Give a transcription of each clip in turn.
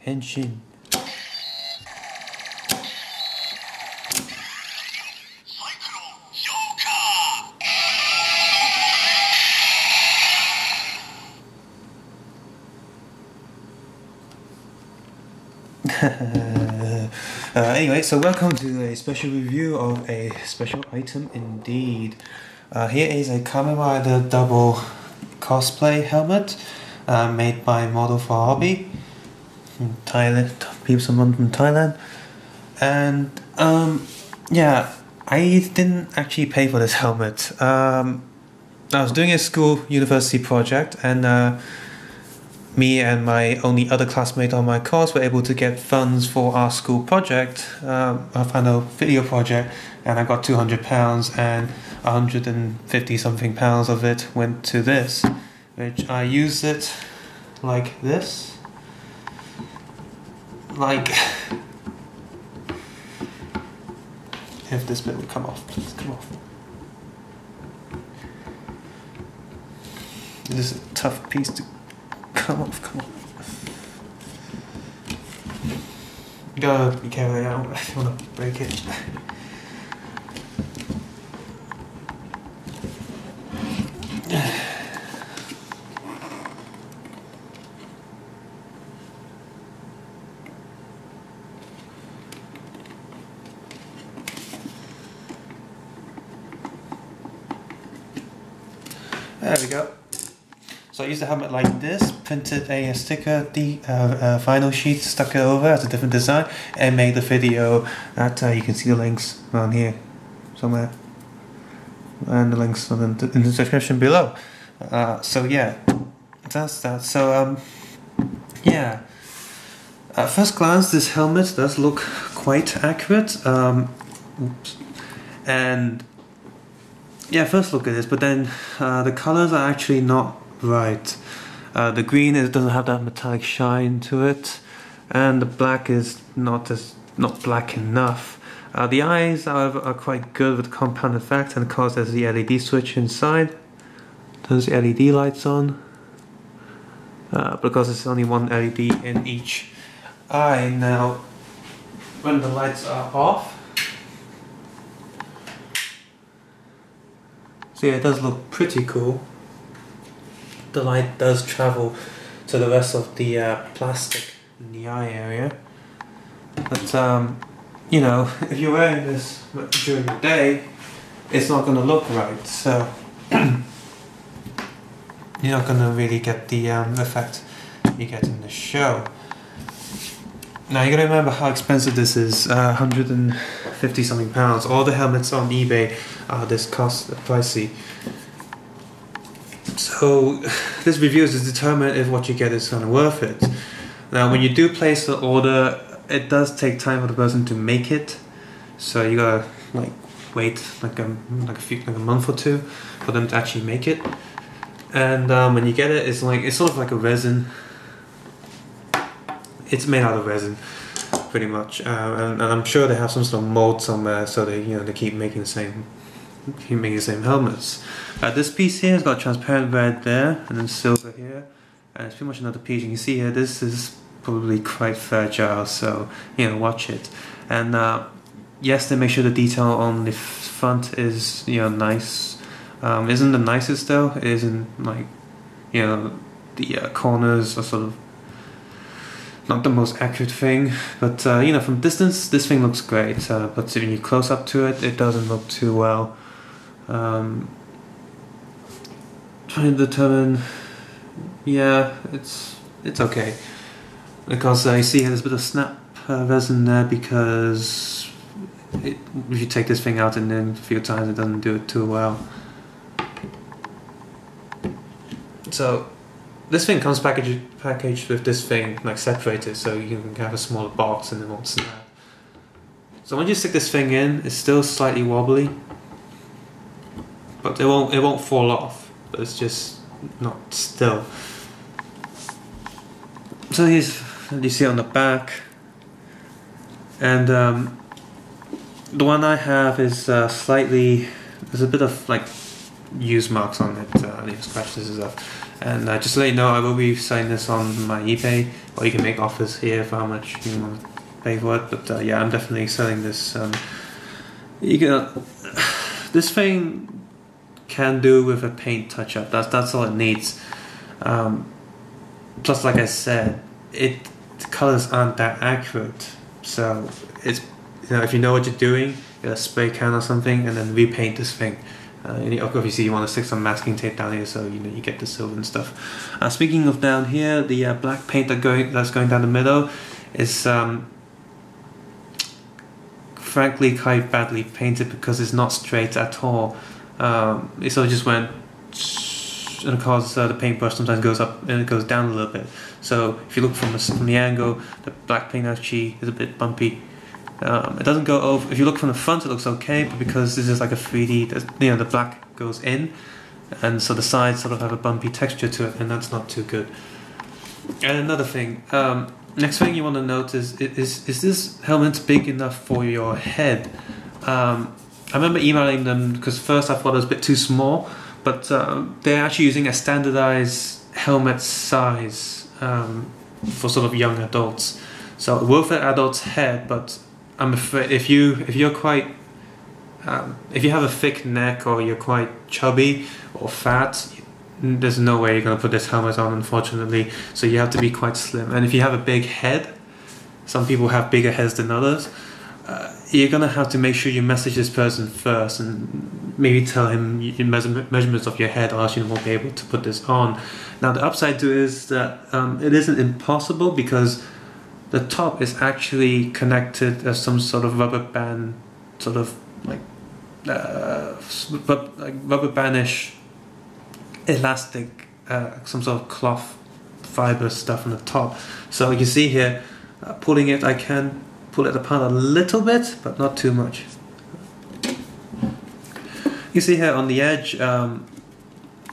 Henshin. Anyway, so welcome to a special review of a special item indeed. Here is a Kamen Rider double cosplay helmet made by Model for Hobby from Thailand, someone from Thailand. And yeah, I didn't actually pay for this helmet. I was doing a university project, and me and my only other classmate on my course were able to get funds for our school project, our final video project, and I got £200 and 150 something pounds of it went to this, which I used it like this, like if this bit would come off, please come off. This is a tough piece to come off, come on. You gotta be careful, I don't want to break it. There we go. So I used a helmet like this, printed a sticker, the vinyl sheet, stuck it over as a different design, and made the video that you can see the links around here somewhere, and the links in the description below. So yeah, that's that. So yeah, at first glance this helmet does look quite accurate, oops. And yeah, first look at this, but then the colors are actually not right. The green doesn't have that metallic shine to it, and the black is not black enough. The eyes, however, are quite good with compound effect, and of course there's the LED switch inside. There's LED lights on, because it's only one LED in each eye. Now, when the lights are off, so yeah, it does look pretty cool. The light does travel to the rest of the plastic in the eye area, but you know, if you're wearing this during the day, it's not going to look right, so you're not going to really get the effect you get in the show. Now you got to remember how expensive this is, 150 something pounds. All the helmets on eBay are this pricey. So this review is to determine if what you get is kind of worth it. Now when you do place the order, it does take time for the person to make it, so you gotta like wait like a month or two for them to actually make it. And when you get it, it's sort of like a resin. It's made out of resin, pretty much, and I'm sure they have some sort of mold somewhere, so they they keep making the same helmets. This piece here has got transparent red there, and then silver here, and it's pretty much another piece. You can see here, this is probably quite fragile, so watch it. And yes, they make sure the detail on the front is nice. Isn't the nicest though. It isn't like the corners are sort of not the most accurate thing, but from distance this thing looks great, but when you close up to it, it doesn't look too well. Trying to determine, yeah, it's okay, because you see there's a bit of snap resin there, because if you take this thing out and then a few times it doesn't do it too well. So this thing comes packaged with this thing like separated, so you can have a smaller box and it won't snap. So when you stick this thing in, it's still slightly wobbly, but it won't fall off. But it's just not still. So here's, you see on the back, and the one I have is slightly. There's a bit of like use marks on it, scratches and stuff. And just to let you know, I will be selling this on my eBay, or you can make offers here for how much you want to pay for it. But yeah, I'm definitely selling this. You can, this thing can do with a paint touch-up. That's all it needs. Plus, like I said, the colors aren't that accurate. So it's, if you know what you're doing, get a spray can or something, and then repaint this thing. And obviously, you want to stick some masking tape down here, so you get the silver and stuff. Speaking of down here, the black paint that's going down the middle is frankly quite badly painted because it's not straight at all. It sort of just went, and of course the paintbrush sometimes goes up and it goes down a little bit. So if you look from the angle, the black paint actually is a bit bumpy. It doesn't go over. If you look from the front, it looks okay, but because this is like a 3D, the black goes in, and so the sides sort of have a bumpy texture to it, and that's not too good. And another thing, next thing you want to note is this helmet big enough for your head? I remember emailing them because first I thought it was a bit too small, but they're actually using a standardized helmet size for sort of young adults. So it will fit adult's head, but I'm afraid if you're quite if you have a thick neck or you're quite chubby or fat, there's no way you're going to put this helmet on, unfortunately. So you have to be quite slim. And if you have a big head, some people have bigger heads than others, you're going to have to make sure you message this person first and maybe tell him your measurements of your head, or else you won't be able to put this on. Now the upside to it is that it isn't impossible, because the top is actually connected as some sort of rubber band, sort of like rubber bandish elastic, some sort of cloth fiber stuff on the top. So you can see here, pulling it, I can pull it apart a little bit, but not too much. You see here on the edge,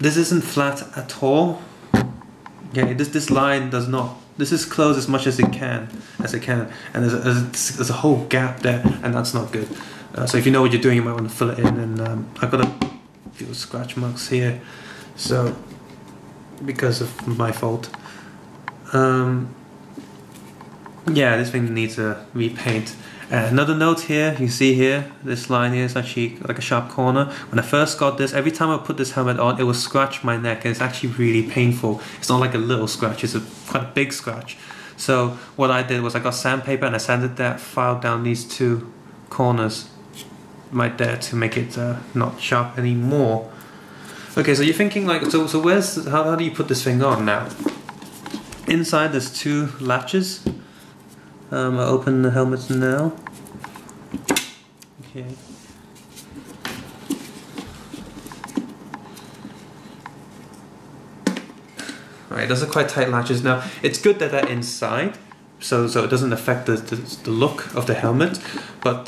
this isn't flat at all. Okay, this line does not. This is closed as much as it can, and there's a whole gap there, and that's not good. So if you know what you're doing, you might want to fill it in. And I've got a few scratch marks here, so because of my fault. Yeah, this thing needs a repaint. Another note here, you see here, this line here is actually like a sharp corner. When I first got this, every time I put this helmet on, it will scratch my neck, and it's actually really painful. It's not like a little scratch, it's quite a big scratch. So what I did was I got sandpaper and I sanded that, filed down these two corners right there to make it not sharp anymore. Okay, so you're thinking like, so how do you put this thing on now? Inside there's two latches. I'll open the helmet now. Okay. Alright, those are quite tight latches. Now, it's good that they're inside, so it doesn't affect the look of the helmet, but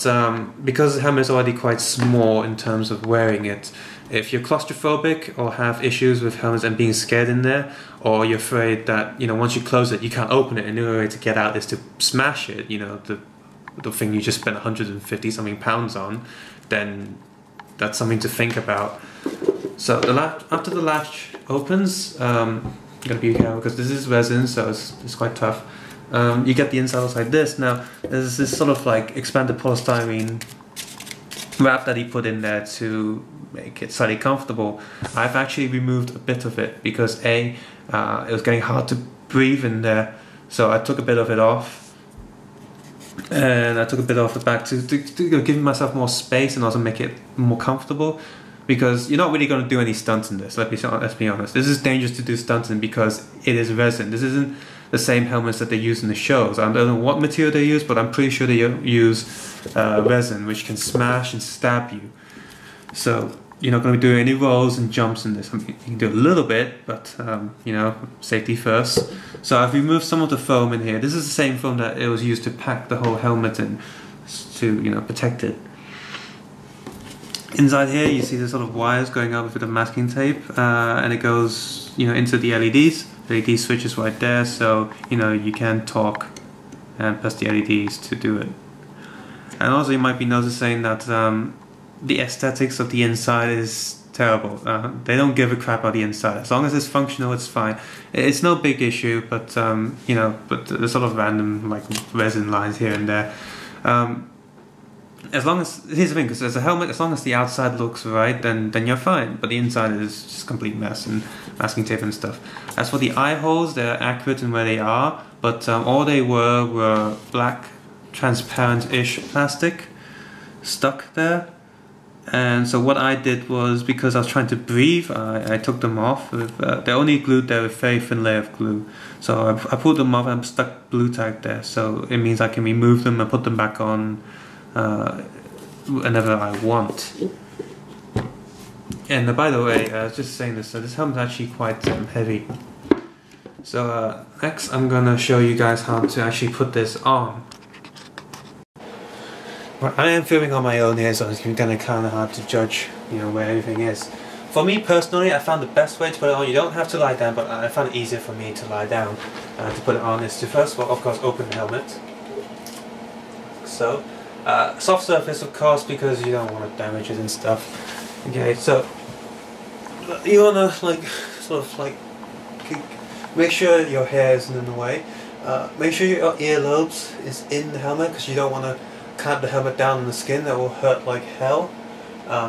because the helmet is already quite small in terms of wearing it, if you're claustrophobic or have issues with helmets and being scared in there, or you're afraid that once you close it you can't open it and the only way to get out is to smash it, the thing you just spent 150 something pounds on, then that's something to think about. So after the latch opens, I'm gonna be careful because this is resin, so it's quite tough. You get the inside like this. Now there's this sort of like expanded polystyrene wrap that he put in there to make it slightly comfortable. I've actually removed a bit of it because it was getting hard to breathe in there, so I took a bit of it off, and I took a bit off the back to give myself more space and also make it more comfortable, because you're not really going to do any stunts in this. Let's be honest. This is dangerous to do stunts in because it is resin. This isn't the same helmets that they use in the shows. I don't know what material they use, but I'm pretty sure they use resin, which can smash and stab you. So you're not going to be doing any rolls and jumps in this. I mean, you can do a little bit, but safety first. So I've removed some of the foam in here. This is the same foam that it was used to pack the whole helmet in, to protect it. Inside here you see the sort of wires going up with a bit of masking tape, and it goes into the LEDs. The LED switch is right there, so you can talk and press the LEDs to do it. And also you might be noticing that the aesthetics of the inside is terrible. They don't give a crap about the inside. As long as it's functional, it's fine. It's no big issue, but you know, but there's sort of random like resin lines here and there. As long as, here's the thing, because as a helmet, as long as the outside looks right, then you're fine. But the inside is just complete mess and masking tape and stuff. As for the eye holes, they're accurate in where they are, but all they were black, transparent-ish plastic stuck there. And so what I did was, because I was trying to breathe, I took them off. With, they're only glued there with a very thin layer of glue. So I pulled them off and I'm stuck glue tagged there. So it means I can remove them and put them back on whenever I want. And by the way, I was just saying this, so this helmet's actually quite heavy. So next I'm gonna show you guys how to actually put this on. Well, I am filming on my own here, so it's gonna kind of hard to judge, you know, where everything is. For me personally, I found the best way to put it on. You don't have to lie down, but I found it easier for me to lie down to put it on is to first of all, of course, open the helmet. So, soft surface, of course, because you don't want to damage it and stuff. Okay, so you wanna like sort of like make sure your hair isn't in the way. Make sure your earlobes is in the helmet because you don't want to clamp the helmet down on the skin. That will hurt like hell.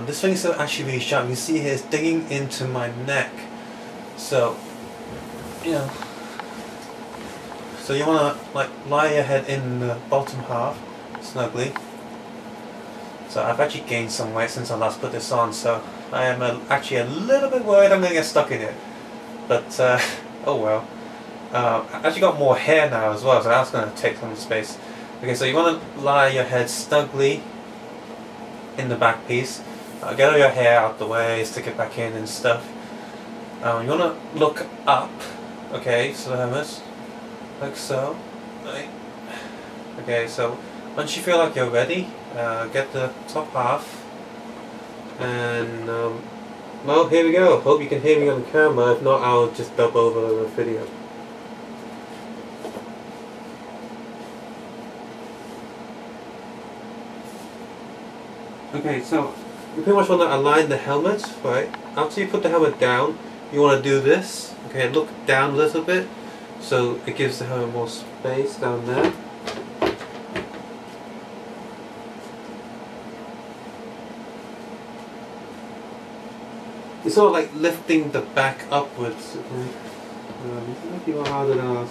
This thing is actually really sharp. You can see here it's digging into my neck. So, you know, so you want to like lie your head in the bottom half snugly. So I've actually gained some weight since I last put this on, so I am actually a little bit worried I'm going to get stuck in it. But, oh well. I've actually got more hair now as well, so that's going to take some space. Okay, so you want to lie your head snugly in the back piece. Get all your hair out the way, stick it back in and stuff. You want to look up, okay, so the helmet, like so. Right. Okay, so once you feel like you're ready, get the top half, and well, here we go. Hope you can hear me on the camera. If not, I'll just dub over the video. Okay, so you pretty much want to align the helmet, right? After you put the helmet down, you want to do this. Okay, look down a little bit, so it gives the helmet more space down there. It's sort of like lifting the back upwards. Okay. It's a little more harder than I was.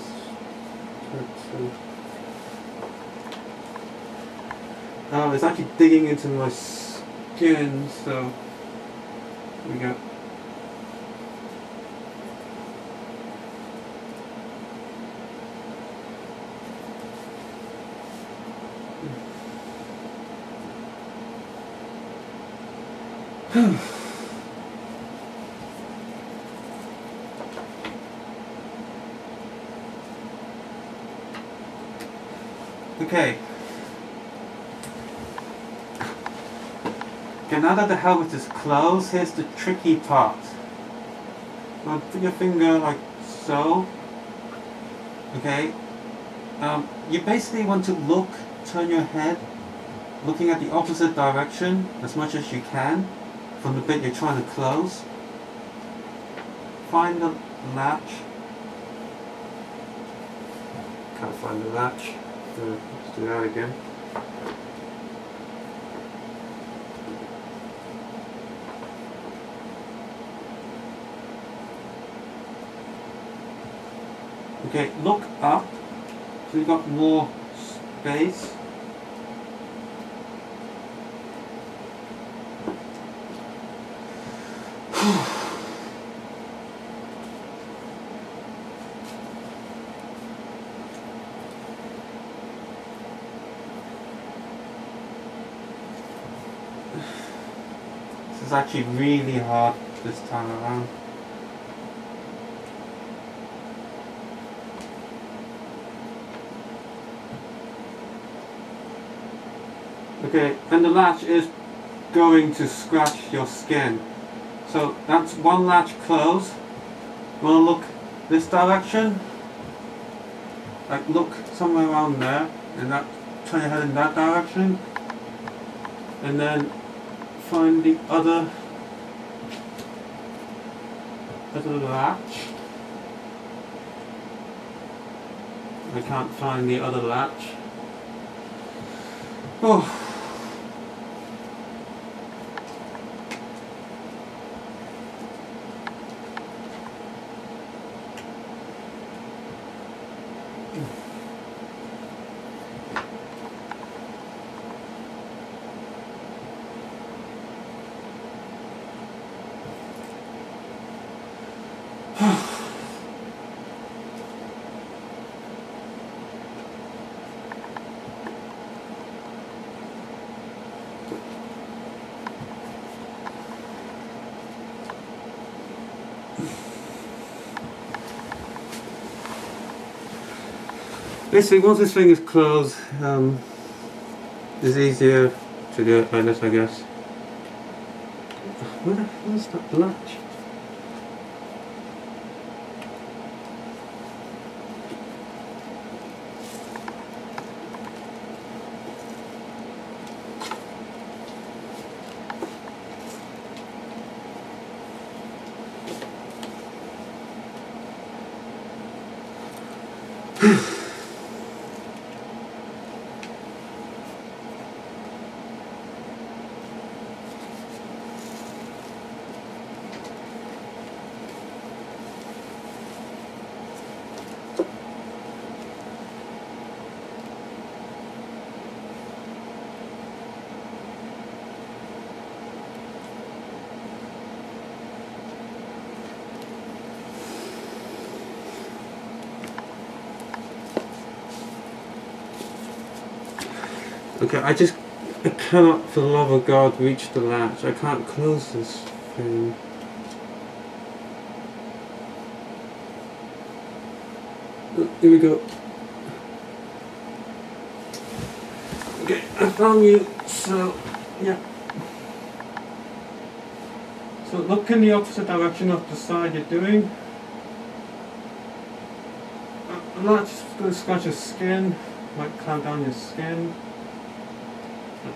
It's actually digging into my skin, so here we go. Okay. Okay, now that the helmet is closed, here's the tricky part. Now put your finger like so. Okay. You basically want to turn your head, looking at the opposite direction as much as you can from the bit you're trying to close. Find the latch. Can't find the latch. Let's do that again. Okay, look up, so you've got more space. This is actually really hard this time around. Okay, and the latch is going to scratch your skin. So that's one latch closed. You want to look this direction. Like look somewhere around there, and that turn your head in that direction. And then find the other other latch. I can't find the other latch. Oh. Basically, once this thing is closed, it's easier to do it like this, I guess. Where the hell is that latch? Okay, I cannot for the love of God reach the latch. I can't close this thing. Here we go. Okay, I found you, so, yeah. So look in the opposite direction of the side you're doing. The latch is going to scratch your skin, might clamp down your skin.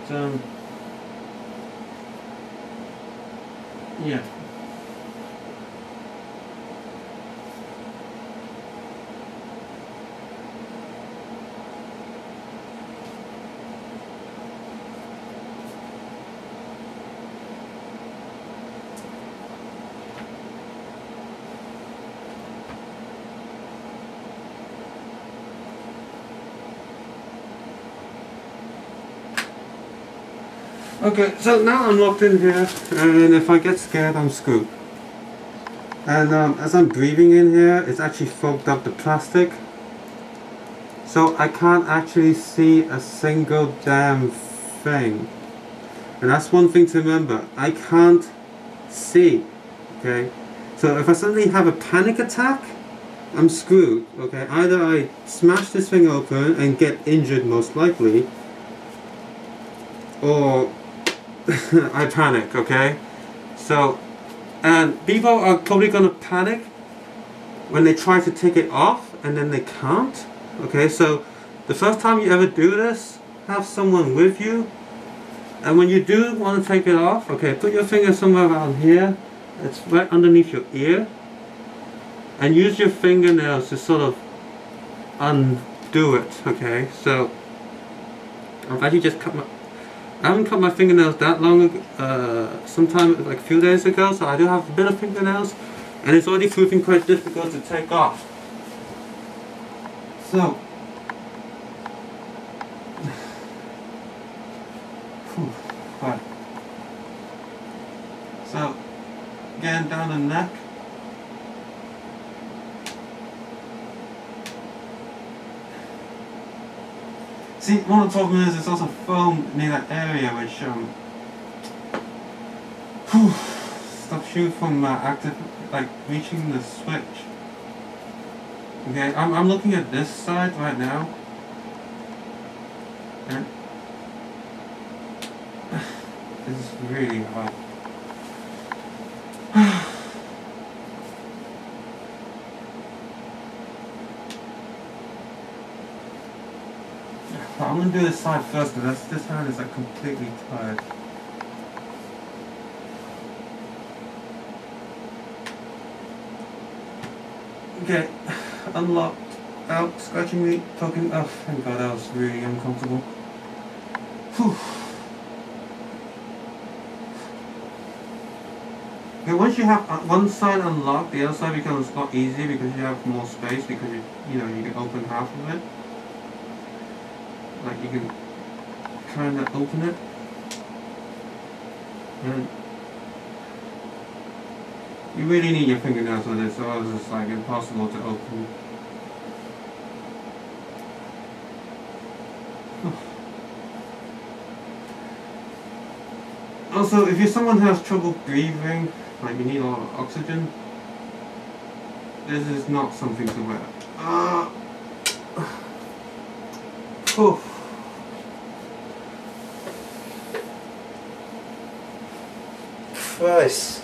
But, yeah. Okay, so now I'm locked in here, and if I get scared, I'm screwed. And as I'm breathing in here, it's actually fogged up the plastic. So I can't actually see a single damn thing. And that's one thing to remember. I can't see, okay? So if I suddenly have a panic attack, I'm screwed, okay? Either I smash this thing open and get injured most likely, or I panic, okay? So, and people are probably gonna panic when they try to take it off and then they can't, okay? So, the first time you ever do this, have someone with you, and when you do want to take it off, okay, put your finger somewhere around here, it's right underneath your ear, and use your fingernails to sort of undo it, okay? So, I've actually just I haven't cut my fingernails that long ago, sometime like a few days ago, so I do have a bit of fingernails, and it's already proving quite difficult to take off. So, right. So, again down the neck. See, one of the problems is there's also foam near that area which stops you from reaching the switch. Okay, I'm looking at this side right now, and this is really hard. I'm going to do this side first because this hand is like completely tired. Okay, unlocked. Out, scratching me, poking. Oh, thank God, that was really uncomfortable. Whew. Okay, once you have one side unlocked, the other side becomes a lot easier because you have more space because you know you can open half of it. Like you can kind of open it, and you really need your fingernails for this, or else it's like impossible to open. Also, if you're someone who has trouble breathing, like you need a lot of oxygen, this is not something to wear. Christ.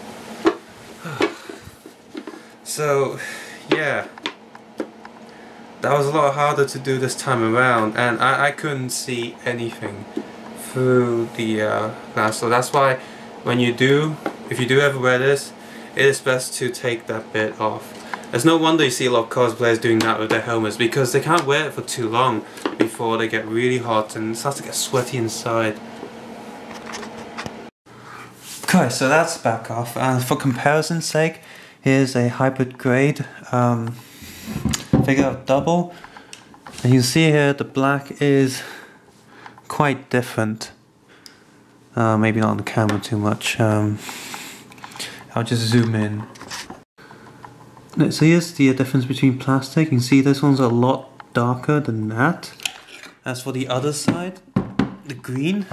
So, yeah. That was a lot harder to do this time around, and I couldn't see anything through the glass, so that's why when you do, if you do ever wear this, it is best to take that bit off. There's no wonder you see a lot of cosplayers doing that with their helmets, because they can't wear it for too long before they get really hot and it starts to get sweaty inside. Okay, so that's back off, and for comparison's sake, here's a hybrid grade figure of double, and you can see here the black is quite different. Maybe not on the camera too much. I'll just zoom in. So here's the difference between plastic. You can see this one's a lot darker than that. As for the other side, the green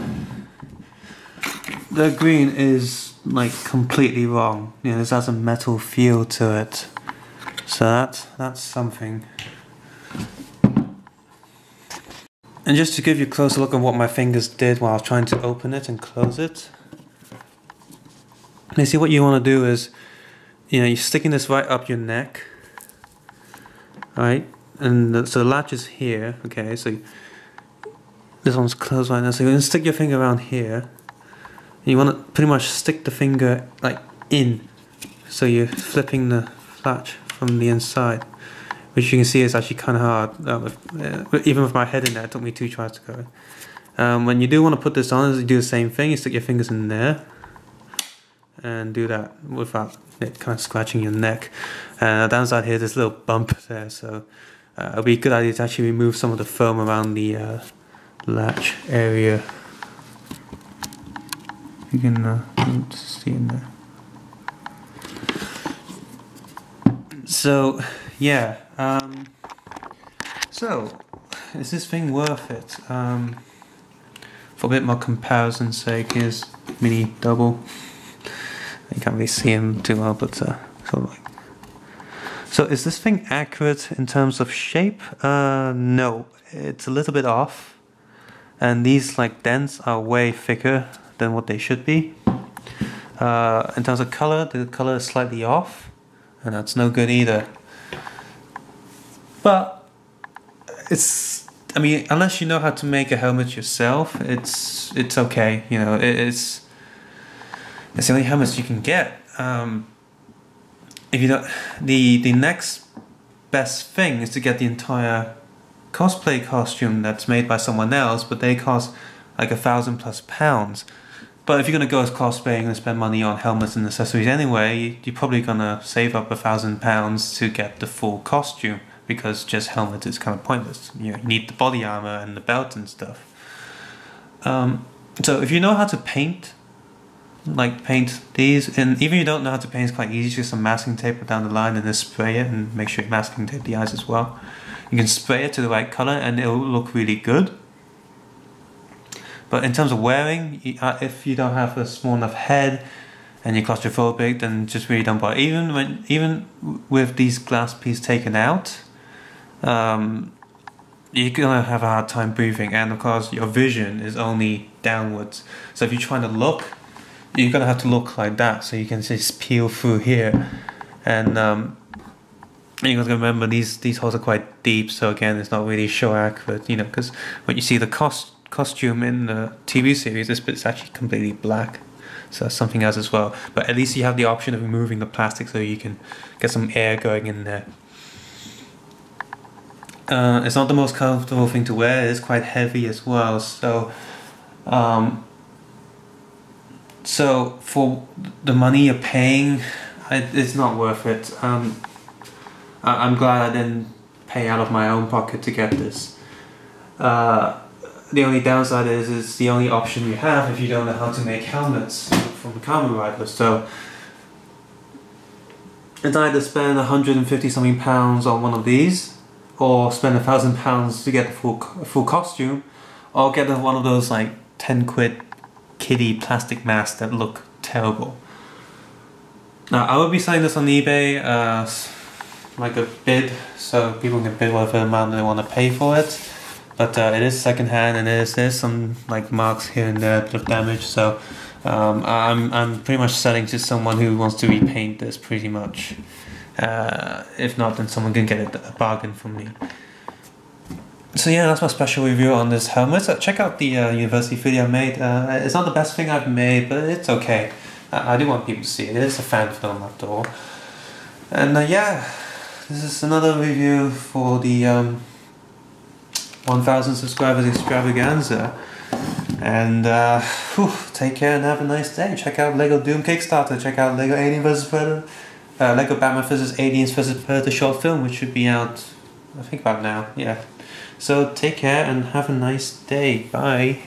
is like completely wrong. You know, this has a metal feel to it. So that's something. And just to give you a closer look at what my fingers did while I was trying to open it and close it. You see, what you want to do is, you know, you're sticking this right up your neck, right? And so the latch is here, okay? So this one's closed right now. So you're going to stick your finger around here. And you want to pretty much stick the finger like in. So you're flipping the latch from the inside. Which you can see is actually kind of hard. Even with my head in there, it took me 2 tries to go. When you do want to put this on, you do the same thing. You stick your fingers in there and do that without it kind of scratching your neck. And down side here, there's a little bump there, so it'll be a good idea to actually remove some of the foam around the latch area. You can see in there. So yeah. So, is this thing worth it? For a bit more comparison's sake, here's mini double. You can't really see him too well, but sort of like. So, is this thing accurate in terms of shape? No, it's a little bit off, and these like dents are way thicker than what they should be. In terms of color, the color is slightly off, and that's no good either. But it's, I mean, unless you know how to make a helmet yourself, it's okay. You know, it's the only helmets you can get. If you don't, the next best thing is to get the entire cosplay costume that's made by someone else, but they cost like £1,000+ But if you're gonna go as cosplay and spend money on helmets and accessories anyway, you're probably gonna save up £1,000 to get the full costume. Because just helmet is kind of pointless. You know, you need the body armor and the belt and stuff. So if you know how to paint, like paint these, and even if you don't know how to paint, it's quite easy. Just some masking tape down the line and then spray it, and make sure you masking tape the eyes as well. You can spray it to the right color and it'll look really good. But in terms of wearing, if you don't have a small enough head and you're claustrophobic, then just really don't bother. Even with these glass pieces taken out, you're gonna have a hard time breathing, and of course your vision is only downwards. So if you're trying to look, you're gonna have to look like that, so you can just peel through here. And you gotta remember these holes are quite deep, so again it's not really show accurate, you know, because when you see the costume in the TV series, this bit's actually completely black. So that's something else as well. But at least you have the option of removing the plastic so you can get some air going in there. It's not the most comfortable thing to wear. It is quite heavy as well. So for the money you're paying, it's not worth it. I'm glad I didn't pay out of my own pocket to get this. The only downside is it's the only option you have if you don't know how to make helmets from the Kamen Rider. So it's either spend 150 something pounds on one of these, or spend £1,000 to get a full costume, or get one of those like 10 quid kiddie plastic masks that look terrible. Now I will be selling this on eBay like a bid, so people can bid whatever amount they want to pay for it. But it is secondhand, and there's some like marks here and there, a bit of damage. So I'm pretty much selling to someone who wants to repaint this pretty much. If not, then someone can get a bargain from me. So yeah, that's my special review on this helmet. So check out the university video I made. It's not the best thing I've made, but it's okay. I do want people to see it. It is a fan film after all. And yeah, this is another review for the 1,000 subscribers extravaganza. And take care and have a nice day. Check out Lego Doom Kickstarter. Check out Lego Alien vs Predator. Lego Batman vs Aliens vs Predator short film, which should be out, I think, about now. Yeah. So take care and have a nice day. Bye.